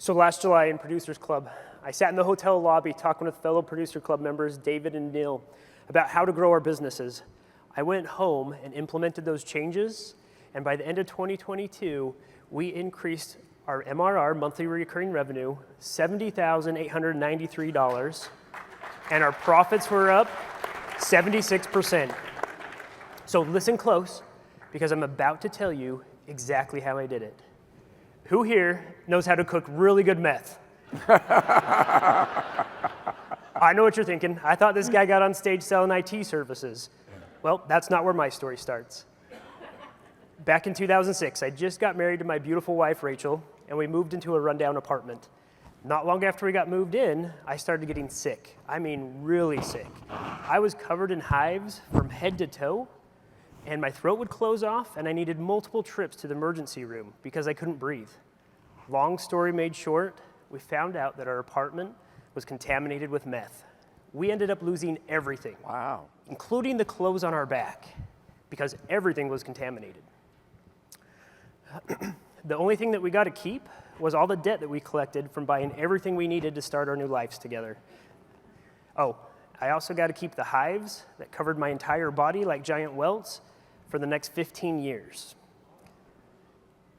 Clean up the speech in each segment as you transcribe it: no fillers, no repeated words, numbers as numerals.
So last July in Producers Club, I sat in the hotel lobby talking with fellow Producer Club members, David and Neil, about how to grow our businesses. I went home and implemented those changes, and by the end of 2022, we increased our MRR, monthly recurring revenue, $70,893, and our profits were up 76%. So listen close, because I'm about to tell you exactly how I did it. Who here knows how to cook really good meth? I know what you're thinking. I thought this guy got on stage selling IT services. Well, that's not where my story starts. Back in 2006, I just got married to my beautiful wife, Rachel, and we moved into a rundown apartment. Not long after we got moved in, I started getting sick. I mean, really sick. I was covered in hives from head to toe, and my throat would close off, and I needed multiple trips to the emergency room because I couldn't breathe. Long story made short, we found out that our apartment was contaminated with meth. We ended up losing everything. Wow. Including the clothes on our back, because everything was contaminated. The only thing that we got to keep was all the debt that we collected from buying everything we needed to start our new lives together. Oh, I also got to keep the hives that covered my entire body like giant welts for the next 15 years.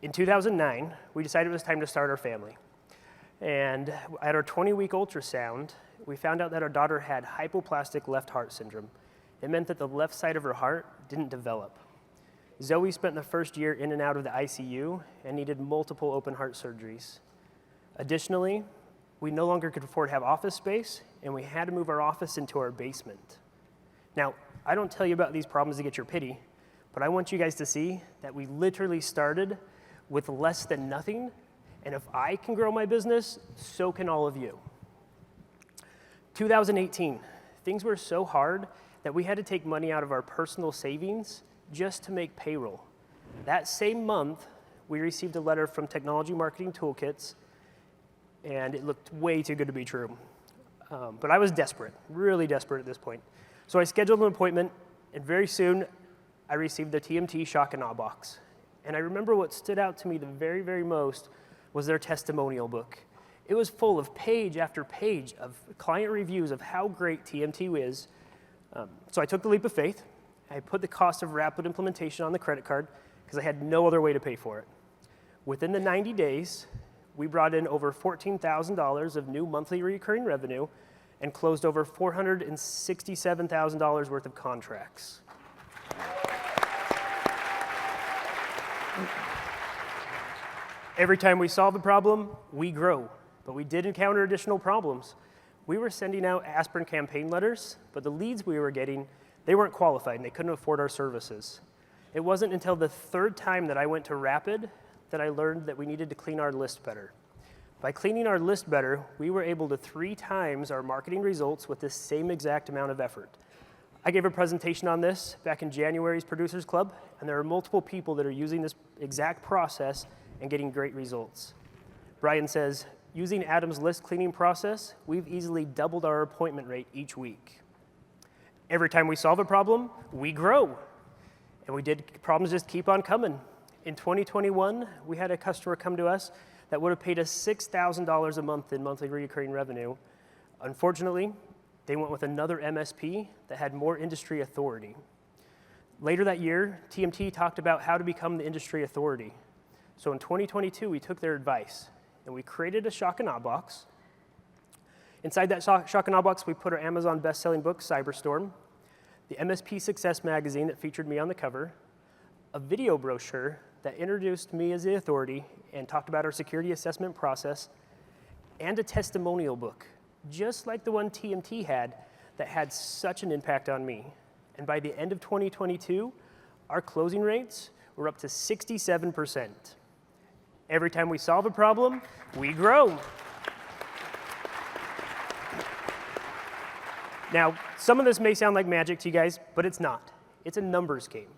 In 2009, we decided it was time to start our family. And at our 20-week ultrasound, we found out that our daughter had hypoplastic left heart syndrome. It meant that the left side of her heart didn't develop. Zoe spent the first year in and out of the ICU and needed multiple open heart surgeries. Additionally, we no longer could afford to have office space, and we had to move our office into our basement. Now, I don't tell you about these problems to get your pity, but I want you guys to see that we literally started with less than nothing, and if I can grow my business, so can all of you. 2018, things were so hard that we had to take money out of our personal savings just to make payroll. That same month, we received a letter from Technology Marketing Toolkits, and it looked way too good to be true. But I was desperate, really desperate at this point. So I scheduled an appointment, and very soon, I received the TMT shock and awe box. And I remember what stood out to me the very, very most was their testimonial book. It was full of page after page of client reviews of how great TMT is. So I took the leap of faith. I put the cost of rapid implementation on the credit card because I had no other way to pay for it. Within the 90 days, we brought in over $14,000 of new monthly recurring revenue and closed over $467,000 worth of contracts. Every time we solve a problem, we grow, but we did encounter additional problems. We were sending out aspirin campaign letters, but the leads we were getting, they weren't qualified and they couldn't afford our services. It wasn't until the third time that I went to Rapid that I learned that we needed to clean our list better. By cleaning our list better, we were able to 3 times our marketing results with the same exact amount of effort. I gave a presentation on this back in January's Producers Club, and there are multiple people that are using this exact process and getting great results. Brian says, using Adam's list cleaning process, we've easily doubled our appointment rate each week. Every time we solve a problem, we grow. And problems just keep on coming. In 2021, we had a customer come to us that would have paid us $6,000 a month in monthly recurring revenue. Unfortunately, they went with another MSP that had more industry authority. Later that year, TMT talked about how to become the industry authority. So in 2022, we took their advice, and we created a shock and awe box. Inside that shock and awe box, we put our Amazon best-selling book, Cyberstorm, the MSP Success magazine that featured me on the cover, a video brochure that introduced me as the authority and talked about our security assessment process, and a testimonial book, just like the one TMT had, that had such an impact on me. And by the end of 2022, our closing rates were up to 67%. Every time we solve a problem, we grow. Now, some of this may sound like magic to you guys, but it's not. It's a numbers game.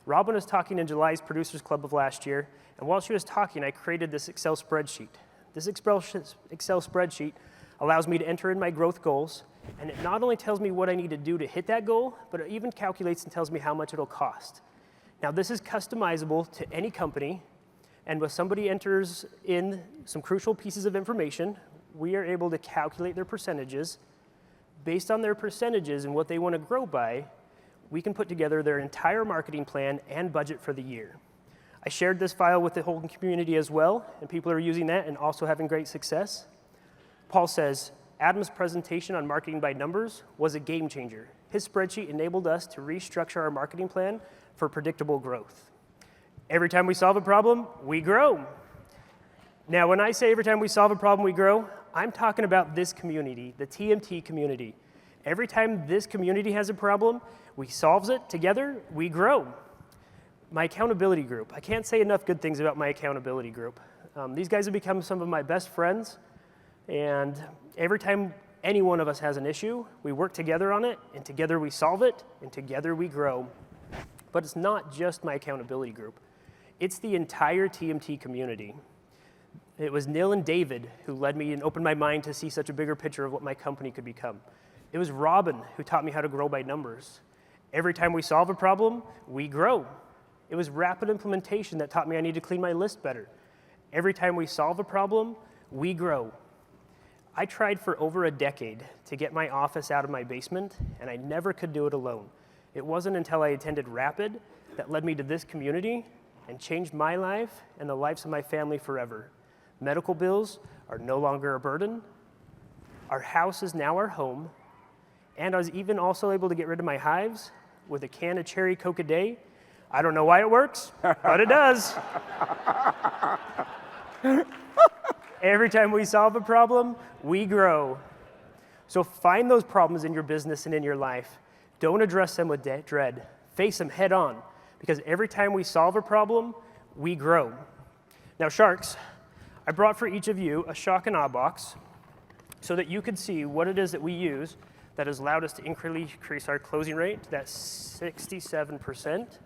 Robin was talking in July's Producers Club of last year, and while she was talking, I created this Excel spreadsheet. This Excel spreadsheet allows me to enter in my growth goals, and it not only tells me what I need to do to hit that goal, but it even calculates and tells me how much it'll cost. Now, this is customizable to any company, And when somebody enters in some crucial pieces of information, we are able to calculate their percentages. Based on their percentages and what they want to grow by, we can put together their entire marketing plan and budget for the year. I shared this file with the whole community as well, and people are using that and also having great success. Paul says, Adam's presentation on marketing by numbers was a game changer. His spreadsheet enabled us to restructure our marketing plan for predictable growth. Every time we solve a problem, we grow. Now, when I say every time we solve a problem, we grow, I'm talking about this community, the TMT community. Every time this community has a problem, we solve it together, we grow. My accountability group. I can't say enough good things about my accountability group. These guys have become some of my best friends, and every time any one of us has an issue, we work together on it, and together we solve it, and together we grow. But it's not just my accountability group. It's the entire TMT community. It was Neil and David who led me and opened my mind to see such a bigger picture of what my company could become. It was Robin who taught me how to grow by numbers. Every time we solve a problem, we grow. It was Rapid Implementation that taught me I need to clean my list better. Every time we solve a problem, we grow. I tried for over a decade to get my office out of my basement, and I never could do it alone. It wasn't until I attended Rapid that led me to this community and changed my life and the lives of my family forever. Medical bills are no longer a burden. Our house is now our home. And I was even also able to get rid of my hives with a can of cherry Coke a day. I don't know why it works, but it does. Every time we solve a problem, we grow. So find those problems in your business and in your life. Don't address them with dread. Face them head on, because every time we solve a problem, we grow. Now, Sharks, I brought for each of you a shock and awe box so that you could see what it is that we use that has allowed us to increase our closing rate to that 67%.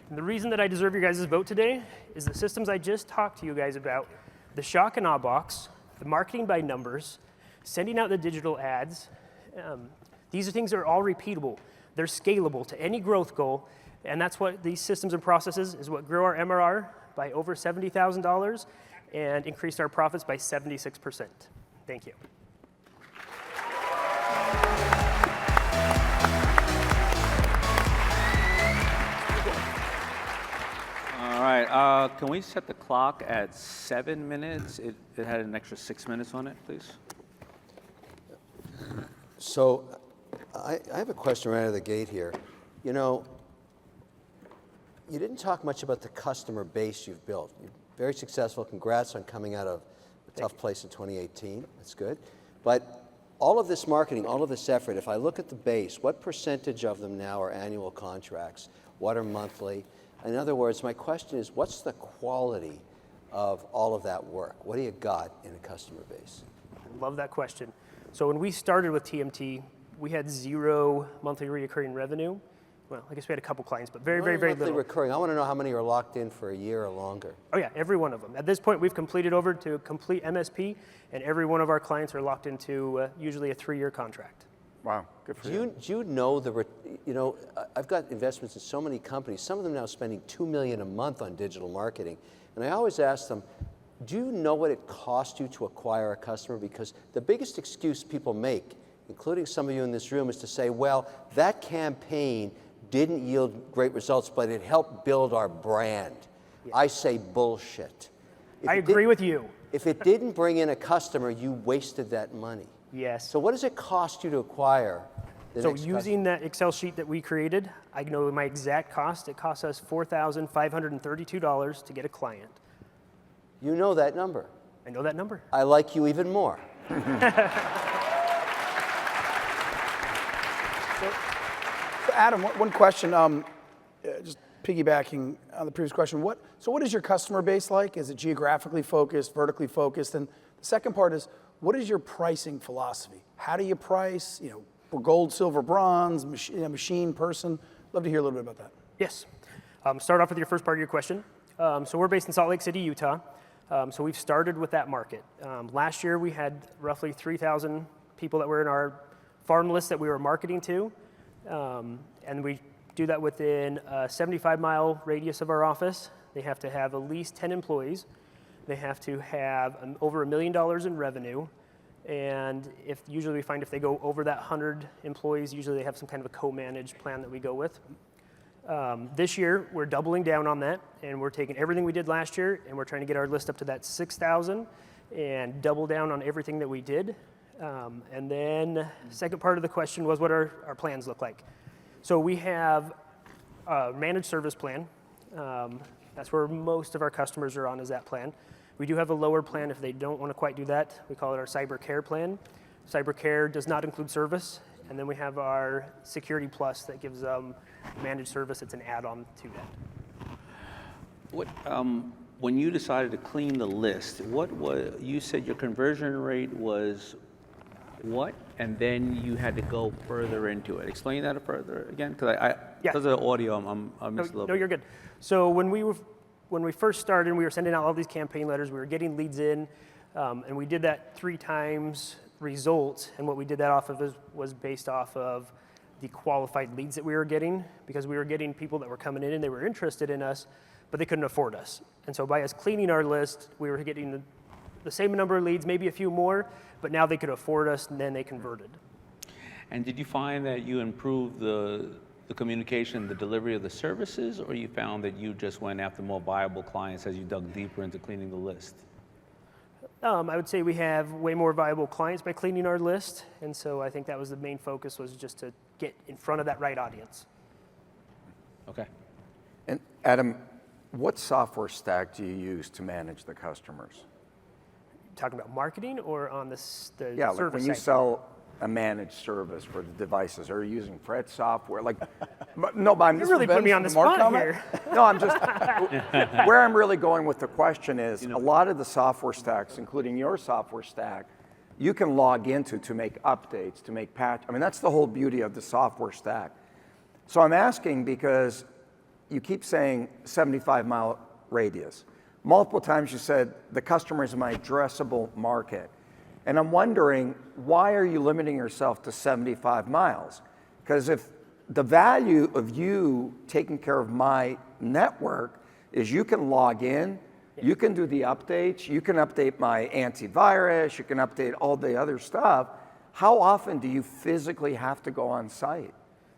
And the reason that I deserve your guys' vote today is the systems I just talked to you guys about, the shock and awe box, the marketing by numbers, sending out the digital ads. These are things that are all repeatable. They're scalable to any growth goal, and that's what these systems and processes is what grew our MRR by over $70,000 and increased our profits by 76%. Thank you. All right, can we set the clock at 7 minutes? It had an extra 6 minutes on it, please. So I have a question right out of the gate here. You know, you didn't talk much about the customer base you've built. You're very successful. Congrats on coming out of a tough place in 2018. That's good. But all of this marketing, all of this effort, if I look at the base, what percentage of them now are annual contracts? What are monthly? In other words, my question is, what's the quality of all of that work? What do you got in a customer base? I love that question. So when we started with TMT, we had 0 monthly recurring revenue. Well, I guess we had a couple clients, but very monthly little. Recurring. I want to know how many are locked in for a year or longer. Oh yeah, every one of them. At this point, we've completed over to a complete MSP, and every one of our clients are locked into usually a 3-year contract. Wow, good for you. Do you know I've got investments in so many companies, some of them now spending $2 million a month on digital marketing. And I always ask them, do you know what it costs you to acquire a customer? Because the biggest excuse people make, including some of you in this room, is to say, well, that campaign didn't yield great results, but it helped build our brand. Yeah. I say bullshit. I agree with you. If it didn't bring in a customer, you wasted that money. Yes. So what does it cost you to acquire the So next using that Excel sheet that we created, I know my exact cost. It costs us $4,532 to get a client. You know that number. I know that number. I like you even more. Adam, one question, just piggybacking on the previous question. What is your customer base like? Is it geographically focused, vertically focused? And the second part is, what is your pricing philosophy? How do you price, for gold, silver, bronze, machine, person? Love to hear a little bit about that. Yes. Start off with your first part of your question. So we're based in Salt Lake City, Utah. So we've started with that market. Last year we had roughly 3,000 people that were in our farm list that we were marketing to. And we do that within a 75-mile radius of our office. They have to have at least 10 employees. They have to have over $1 million in revenue. And usually we find if they go over that 100 employees, usually they have some kind of a co-managed plan that we go with. This year, we're doubling down on that, and we're taking everything we did last year, and we're trying to get our list up to that 6,000 and double down on everything that we did. And then second part of the question was what our plans look like. So we have a managed service plan. That's where most of our customers are on, is that plan. We do have a lower plan if they don't want to quite do that. We call it our Cyber Care plan. Cyber Care does not include service. And then we have our Security Plus that gives managed service. It's an add-on to that. What, when you decided to clean the list, you said your conversion rate was what? And then you had to go further into it. Explain that further again, because because of the audio, I missed a little bit. No, you're good. So when we first started, we were sending out all these campaign letters. We were getting leads in, and we did that 3 times results. And what we did that off of was based off of the qualified leads that we were getting, because we were getting people that were coming in and they were interested in us, but they couldn't afford us. And so by us cleaning our list, we were getting the same number of leads, maybe a few more, but now they could afford us, and then they converted. And did you find that you improved the communication, the delivery of the services, or you found that you just went after more viable clients as you dug deeper into cleaning the list? I would say we have way more viable clients by cleaning our list, and so I think that was the main focus, was just to get in front of that right audience. Okay. And Adam, what software stack do you use to manage the customers? Talking about marketing or on the service Yeah, like when you side? sell a managed service for the devices, are you using Fred software? Like, no, but I'm You just really put me on the spot here. No, I'm just, where I'm really going with the question is, a lot of the software stacks, including your software stack, you can log into to make updates, to make patch. I mean, that's the whole beauty of the software stack. So I'm asking because you keep saying 75-mile radius. Multiple times you said the customer is my addressable market. And I'm wondering, why are you limiting yourself to 75 miles? Because if the value of you taking care of my network is you can log in, you can do the updates, you can update my antivirus, you can update all the other stuff, how often do you physically have to go on site?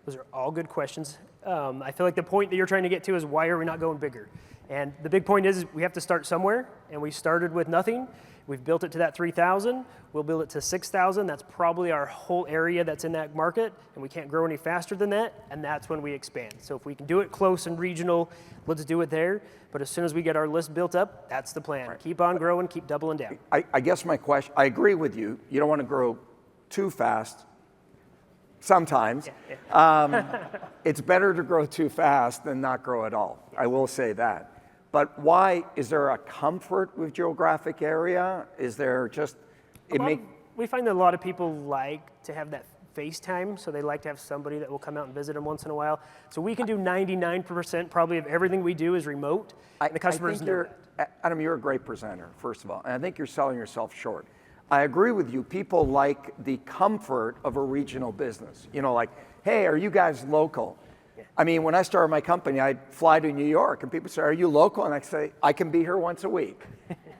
Those are all good questions. I feel like the point that you're trying to get to is, why are we not going bigger? And the big point is we have to start somewhere, and we started with nothing. We've built it to that 3,000. We'll build it to 6,000. That's probably our whole area that's in that market, and we can't grow any faster than that, and that's when we expand. So if we can do it close and regional, let's do it there. But as soon as we get our list built up, that's the plan. Right. Keep on growing, keep doubling down. I guess my question, I agree with you. You don't want to grow too fast. Sometimes. It's better to grow too fast than not grow at all. I will say that. But why, is there a comfort with geographic area? Is there just, we find that a lot of people like to have that FaceTime, so they like to have somebody that will come out and visit them once in a while. So we can do 99% probably of everything we do is remote, and the customers know that. Adam, you're a great presenter, first of all, and I think you're selling yourself short. I agree with you. People like the comfort of a regional business. You know, like, hey, are you guys local? Yeah. I mean, when I started my company, I'd fly to New York, and people say, are you local? And I say, I can be here once a week,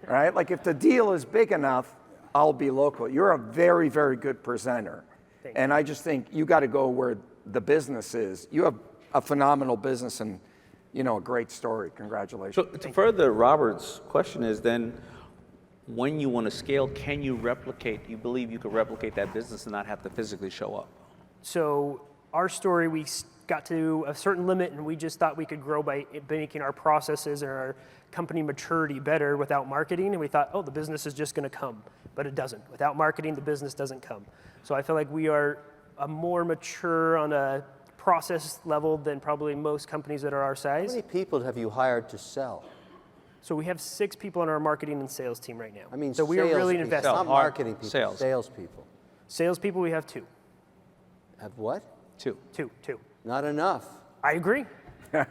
right? Like, if the deal is big enough, I'll be local. You're a very, very good presenter. And I just think you got to go where the business is. You have a phenomenal business and, you know, a great story. Congratulations. So to further Robert's question is then, when you want to scale, can you replicate, you believe you could replicate that business and not have to physically show up? So our story, we got to a certain limit and we just thought we could grow by making our processes and our company maturity better without marketing. And we thought, oh, the business is just going to come. But it doesn't. Without marketing, the business doesn't come. So I feel like we are more mature on a process level than probably most companies that are our size. How many people have you hired to sell? So we have 6 people on our marketing and sales team right now. I mean, so we are really people, investing. not marketing people, Sales. salespeople. Salespeople, we have 2. Have what? 2. 2. Not enough. I agree. As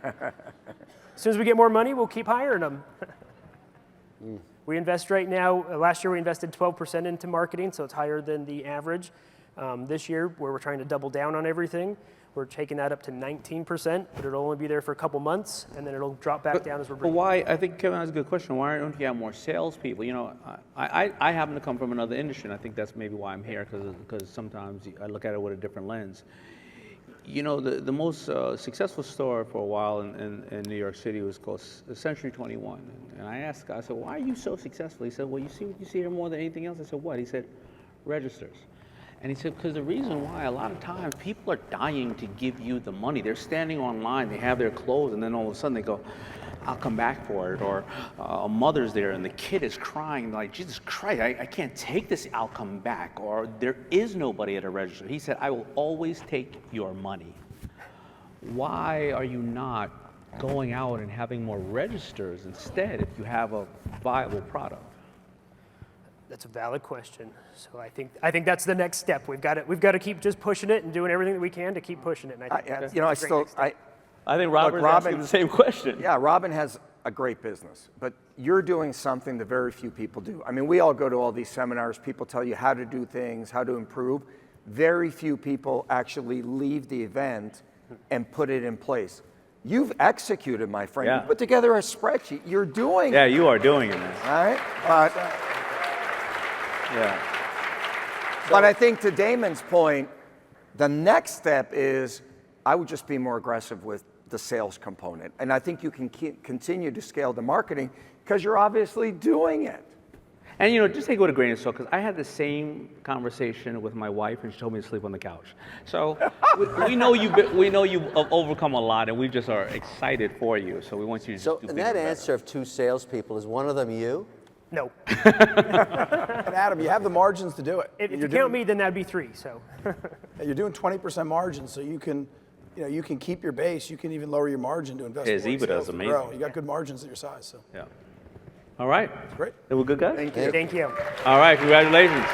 soon as we get more money, we'll keep hiring them. We invest right now, last year we invested 12% into marketing, so it's higher than the average. This year, where we're trying to double down on everything, We're taking that up to 19%, but it'll only be there for a couple months, and then it'll drop back down as we're But bringing. why, I think Kevin has a good question. Why don't you have more salespeople? You know, I happen to come from another industry, and I think that's maybe why I'm here, because sometimes I look at it with a different lens. You know, the most successful store for a while in New York City was called Century 21. And I asked the guy, I said, why are you so successful? He said, well, you see what you see here more than anything else? I said, what? He said, registers. And he said, because the reason why, a lot of times people are dying to give you the money. They're standing online, they have their clothes, and then all of a sudden they go, I'll come back for it. Or a mother's there and the kid is crying, like, Jesus Christ, I can't take this, I'll come back. Or there is nobody at a register. He said, I will always take your money. Why are you not going out and having more registers instead if you have a viable product? That's a valid question. So I think that's the next step. We've got to keep just pushing it and doing everything that we can to keep pushing it. And I think You know, I think Robin's asking the same question. Yeah, Robin has a great business, but you're doing something that very few people do. I mean, we all go to all these seminars, people tell you how to do things, how to improve. Very few people actually leave the event and put it in place. You've executed, my friend. Yeah. You put together a spreadsheet. You're doing Yeah, it. you are doing it, man. All right? But, Yeah. but I think to Damon's point, the next step is I would just be more aggressive with the sales component. And I think you can continue to scale the marketing because you're obviously doing it. And you know, just take it with a grain of salt, because I had the same conversation with my wife, and she told me to sleep on the couch. So we know you've overcome a lot, and we just are excited for you. So we want you to So, just do in bigger that and better. answer of 2 salespeople, is one of them you? no. And Adam, you have the margins to do it. If You're you count me, then that'd be 3. So You're doing 20% margins, so you can keep your base. You can even lower your margin to invest. His more in EBITDA is sales to amazing. grow. You got good margins at your size. So Yeah. All right. great. Then we're good, guys? Thank you. thank you. All right. Congratulations.